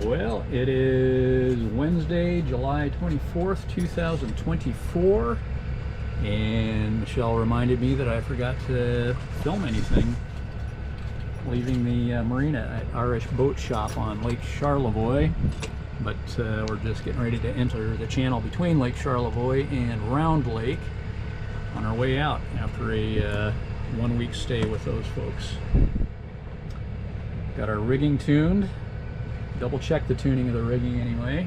Well, it is Wednesday, July 24th, 2024, and Michelle reminded me that I forgot to film anything leaving the marina at Irish Boat Shop on Lake Charlevoix, but we're just getting ready to enter the channel between Lake Charlevoix and Round Lake on our way out after a one-week stay with those folks. Got our rigging tuned. Double check the tuning of the rigging anyway,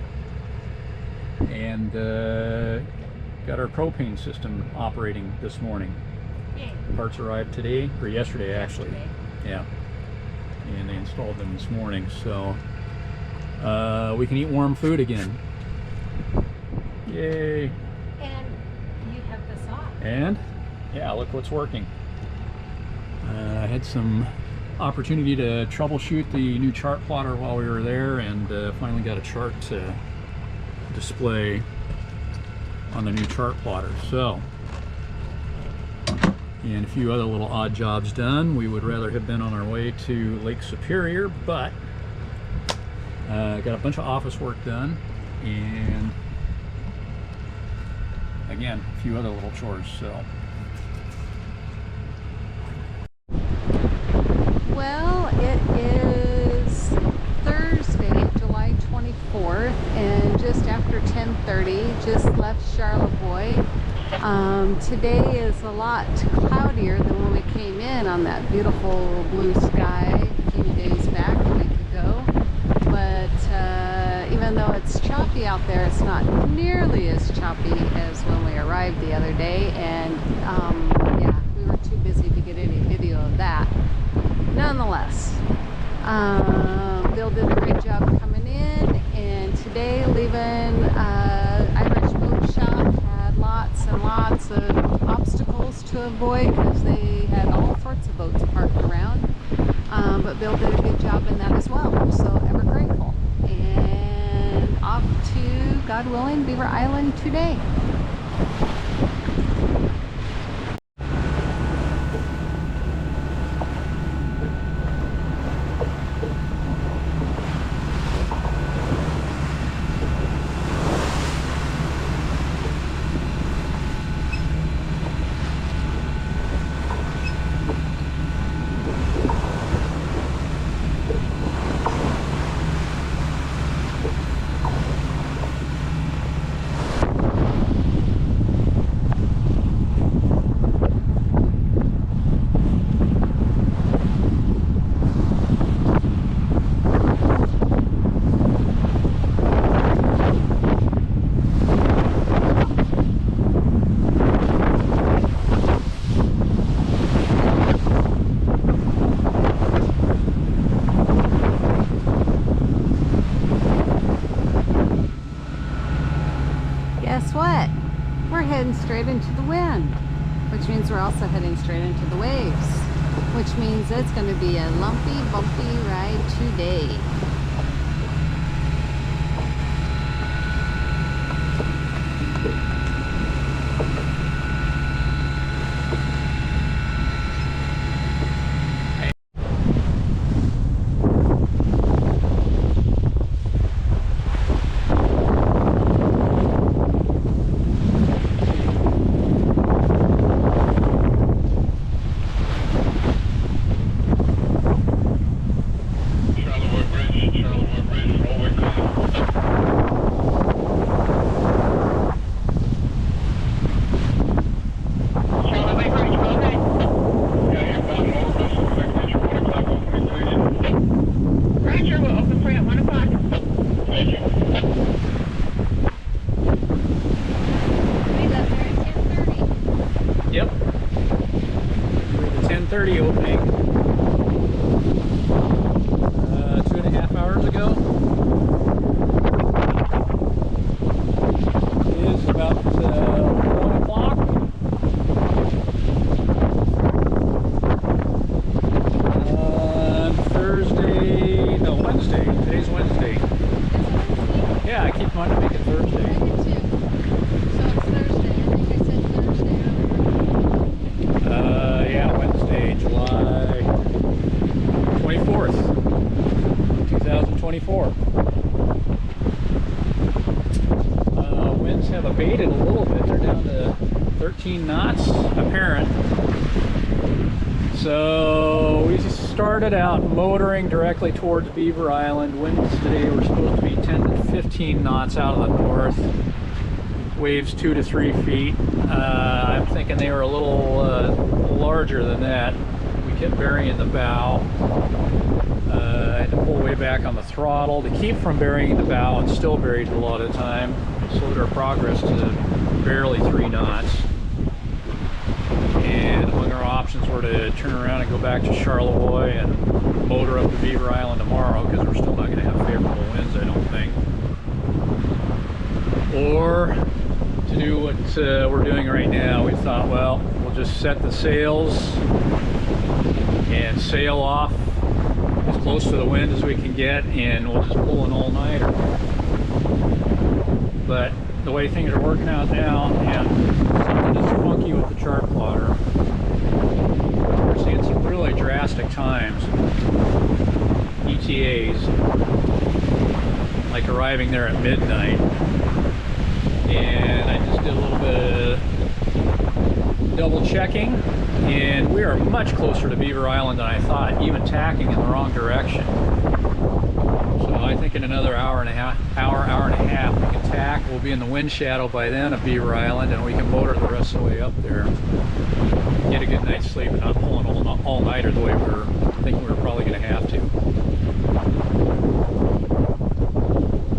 and got our propane system operating this morning. Yay. Parts arrived today, or yesterday actually. Yeah, and they installed them this morning, so we can eat warm food again. Yay. And you have this off. And yeah, look what's working. I had some opportunity to troubleshoot the new chart plotter while we were there, and finally got a chart to display on the new chart plotter. So, and a few other little odd jobs done. We would rather have been on our way to Lake Superior, but got a bunch of office work done, and again, a few other little chores. So. Well, it is Thursday, July 24th, and just after 10:30, just left Charlevoix. Today is a lot cloudier than when we came in on that beautiful blue sky a few days back, a week ago. But even though it's choppy out there, it's not nearly as choppy as when we arrived the other day, and yeah, we were too busy to get any video of that. Nonetheless, Bill did a great job coming in, and today leaving Irish Boat Shop had lots and lots of obstacles to avoid because they had all sorts of boats parked around, but Bill did a good job in that as well, so ever grateful. And off to, God willing, Beaver Island today. Guess what? We're heading straight into the wind, which means we're also heading straight into the waves, which means it's going to be a lumpy, bumpy ride today. Yep. 10:30 opening. 2.5 hours ago. It is about 1 o'clock. Thursday, no, Wednesday. Today's Wednesday. Yeah, I keep wanting to make it Thursday. I did too. So it's Thursday. I think I said Thursday earlier. Yeah, Wednesday, July 24th, 2024. 2024. Winds have abated a little bit. They're down to 13 knots apparent. So we started out motoring directly towards Beaver Island. Winds today were supposed to be 10 to 15 knots out of the north. Waves 2 to 3 feet. I'm thinking they were a little larger than that. We kept burying the bow. I had to pull way back on the throttle to keep from burying the bow, and still buried a lot of the time. Slowed our progress to barely 3 knots. And among our options were to turn around and go back to Charlevoix and motor up to Beaver Island tomorrow, because we're still not going to have favorable winds, I don't think. Or to do what we're doing right now. We thought, well, we'll just set the sails and sail off as close to the wind as we can get, and we'll just pull an all-nighter. But the way things are working out now, and something is funky with the chart plotter. We're seeing some really drastic times, ETAs, like arriving there at midnight. And I just did a little bit of double checking, and we are much closer to Beaver Island than I thought, even tacking in the wrong direction. So I think in another hour and a half we can tack. We'll be in the wind shadow by then of Beaver Island, and we can motor the rest of the way up there, get a good night's sleep, and not pull an all-nighter the way we were thinking we were probably going to have to.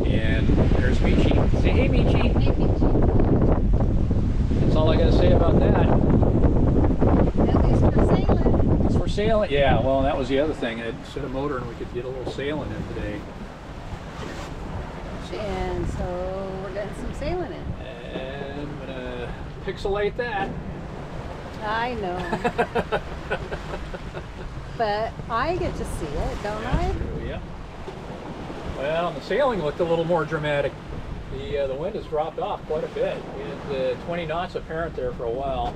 And there's Michi. Say hey, Michi. Hey, Michi. That's all I got to say about that. At least we're sailing. It's for sailing. Yeah, well, that was the other thing. Instead of motoring, we could get a little sailing in today. And so we're getting some sailing in. And I'm gonna pixelate that. I know. But I get to see it, don't I? True, yeah. Well, the sailing looked a little more dramatic. The wind has dropped off quite a bit. We had 20 knots apparent there for a while.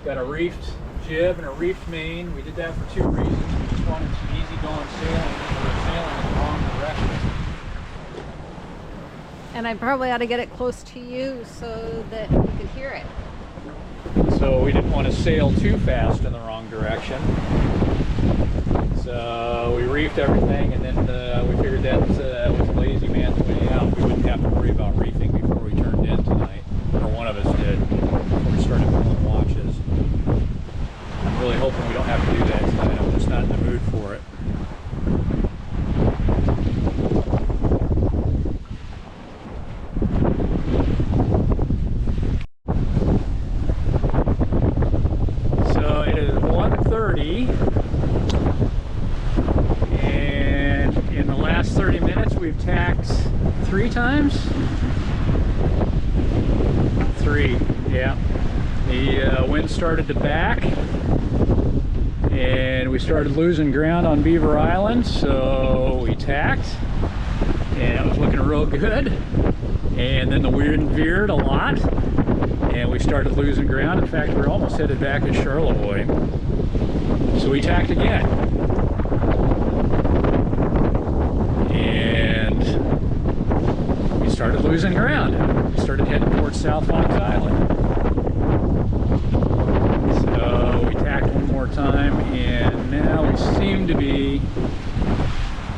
Got a reefed jib and a reefed main. We did that for 2 reasons. We just wanted some easy going sailing. We were sailing in the wrong direction. And I probably ought to get it close to you so that you can hear it. So we didn't want to sail too fast in the wrong direction. So we reefed everything, and then we figured that was a lazy man's way out. We wouldn't have to worry about reefing before we turned in tonight, or one of us did, before we started pulling watches. I'm really hoping we don't have to do that tonight. I'm just not in the mood for it. So it is 1:30, and in the last 30 minutes we've tacked 3 times? 3, yeah. The wind started to back, and we started losing ground on Beaver Island, so we tacked, and it was looking real good. And then the wind veered a lot, and we started losing ground. In fact, we were almost headed back to Charlevoix. So we tacked again. And we started losing ground. We started heading towards South Fox Island. So we tacked one more time, and now we seem to be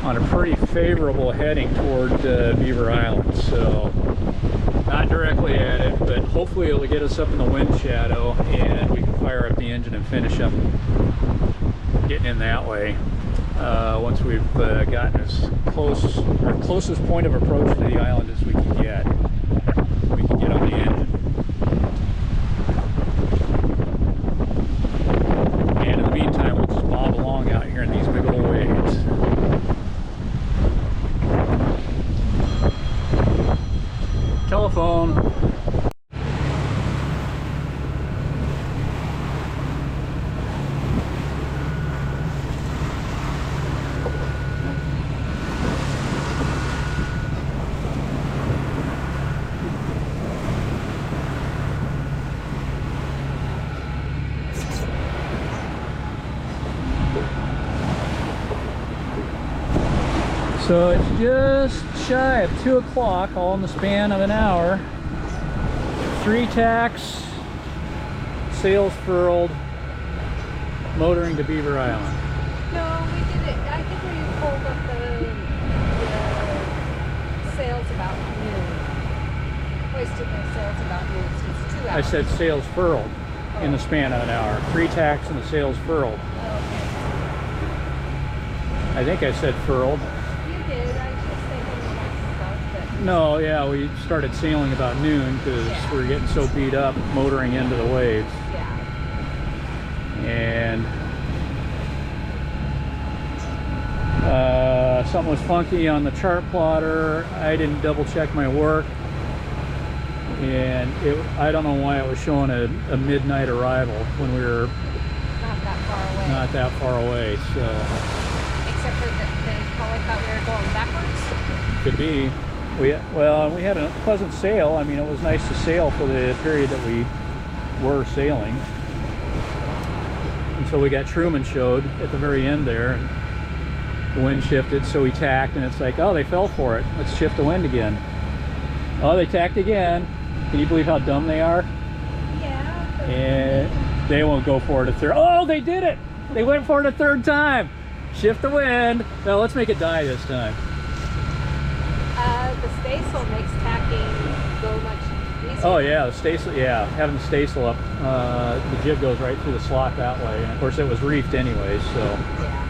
on a pretty favorable heading toward Beaver Island. So not directly at it, but hopefully it'll get us up in the wind shadow, and we can fire up the engine and finish up getting in that way. Once we've gotten as close, or closest point of approach to the island as we can get, we can get on the engine. And in the meantime, we'll just bob along out here in these big old waves. Telephone. So it's just shy of 2 o'clock, all in the span of an hour. 3 tacks, sails furled, motoring to Beaver Island. No, we did it. I think we pulled up the sails about noon. Hoisted the sails about noon. So it's 2 hours. I said sails furled in the span of an hour. 3 tacks and the sails furled. Oh, okay. I think I said furled. You did. I was just thinking of stuff, but No, yeah, we started sailing about noon because Yeah. we're getting so beat up motoring into the waves. yeah. And something was funky on the chart plotter. I didn't double check my work, and I don't know why it was showing a midnight arrival when we were Not that far away. not that far away. So Except for that they probably thought we were going backwards. could be. We had a pleasant sail. I mean, it was nice to sail for the period that we were sailing until we got Truman showed at the very end there. And the wind shifted, so we tacked, and it's like, oh, they fell for it. Let's shift the wind again. Oh, they tacked again. Can you believe how dumb they are? Yeah. But And they won't go for it a third. Oh, they did it! They went for it a third time. Shift the wind. No, let's make it die this time. the staysail makes tacking go much easier. Oh yeah, the staysail. Yeah, having the staysail up, the jib goes right through the slot that way, and of course it was reefed anyways, so. Yeah.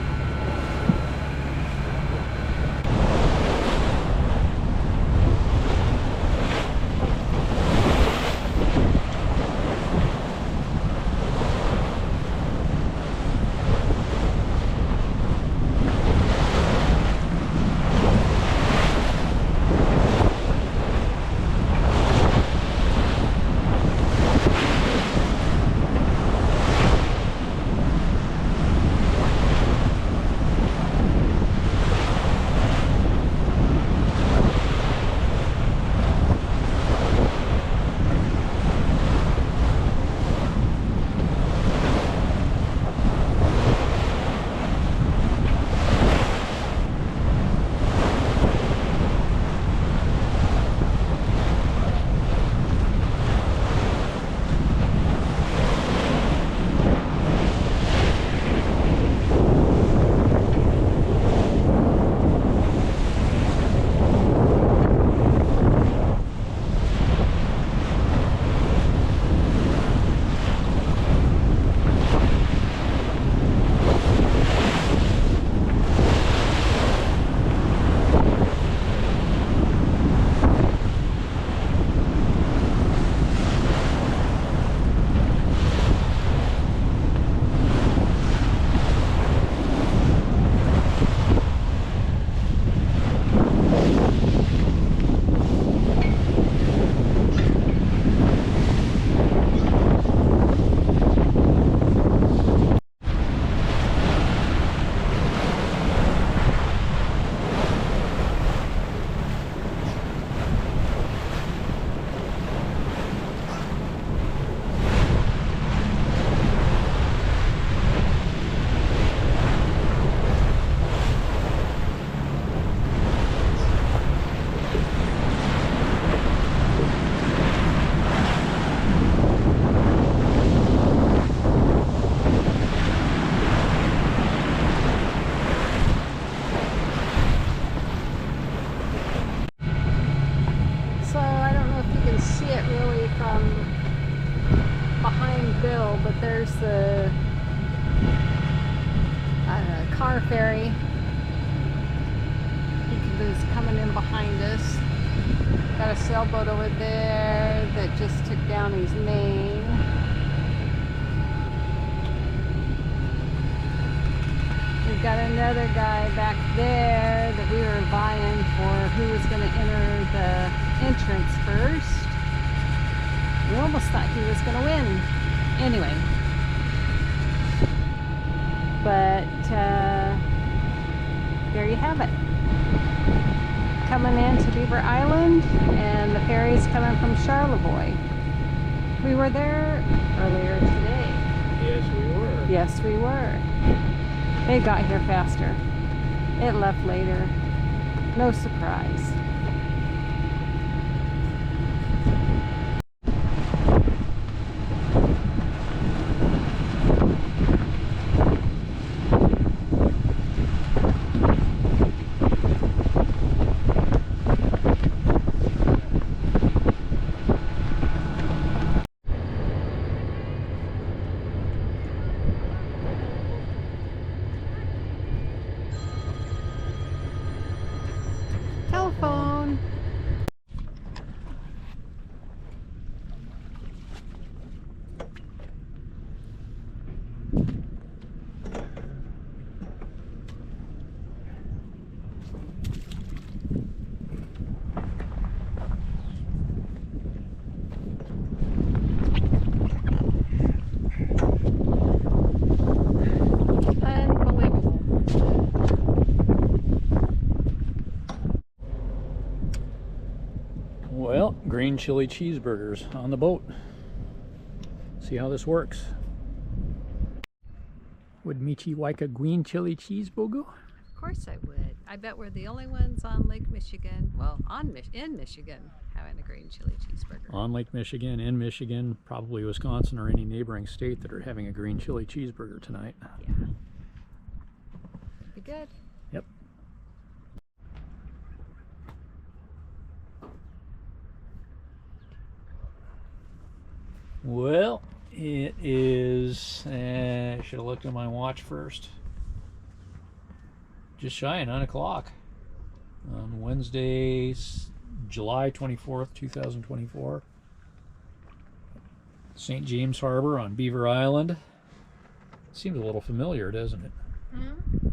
But there's the car ferry. Who's coming in behind us. Got a sailboat over there that just took down his main. We've got another guy back there that we were vying for who was going to enter the entrance first. We almost thought he was going to win. Anyway, but there you have it. Coming into Beaver Island, and the ferry's coming from Charlevoix. We were there earlier today. Yes, we were. Yes, we were. It got here faster. It left later. No surprise. Telephone. Unbelievable. Well, green chili cheeseburgers on the boat. See how this works. Would Michi like a green chili cheeseburger? Of course I would. I bet we're the only ones on Lake Michigan, well, in Michigan, having a green chili cheeseburger. On Lake Michigan, in Michigan, probably Wisconsin or any neighboring state that are having a green chili cheeseburger tonight. Yeah. Be good. Yep. Well, it is, I should have looked at my watch first. Just shy of 9 o'clock on Wednesday, July 24th, 2024. St. James Harbor on Beaver Island. Seems a little familiar, doesn't it? Mm-hmm.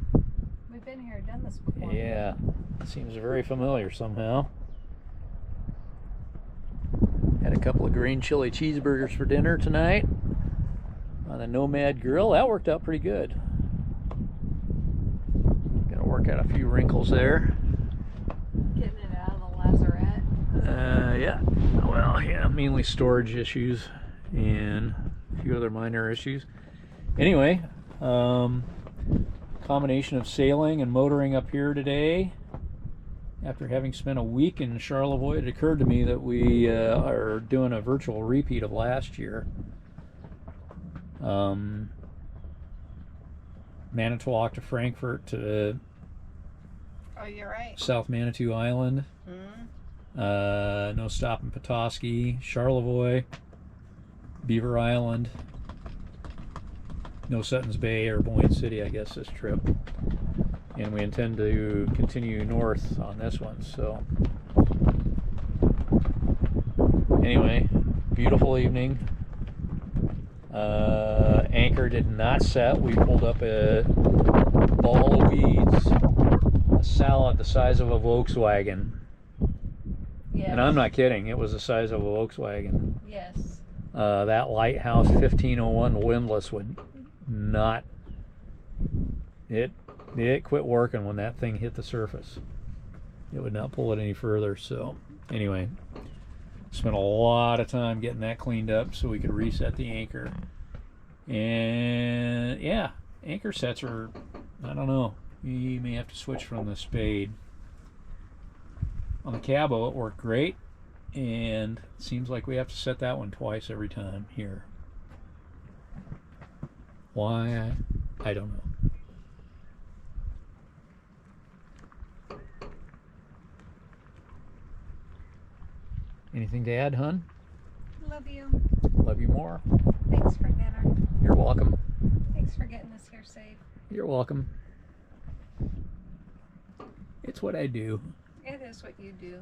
We've been here, done this before. Yeah, seems very familiar somehow. Had a couple of green chili cheeseburgers for dinner tonight on a Nomad grill. That worked out pretty good. Got to work out a few wrinkles there. Getting it out of the lazarette. Yeah. Well, yeah, mainly storage issues and a few other minor issues. Anyway, combination of sailing and motoring up here today. After having spent a week in Charlevoix, it occurred to me that we are doing a virtual repeat of last year. Manitowoc to Frankfurt to Oh, you're right. South Manitou Island. Mm-hmm. No stop in Petoskey, Charlevoix, Beaver Island. No Suttons Bay or Boyne City, I guess, this trip. And we intend to continue north on this one, so anyway, beautiful evening. Anchor did not set. We pulled up a ball of weeds, a salad the size of a Volkswagen. Yes. And I'm not kidding, it was the size of a Volkswagen. Yes. That Lighthouse 1501 windlass would not, it quit working when that thing hit the surface. It would not pull it any further. So anyway, spent a lot of time getting that cleaned up so we could reset the anchor. And yeah, anchor sets are, I don't know, you may have to switch from the Spade. On the Cabo it worked great, and it seems like we have to set that one twice every time here. Why? I don't know. Anything to add, hun? Love you. Love you more. Thanks for dinner. You're welcome. Thanks for getting us here safe. You're welcome. It's what I do. It is what you do.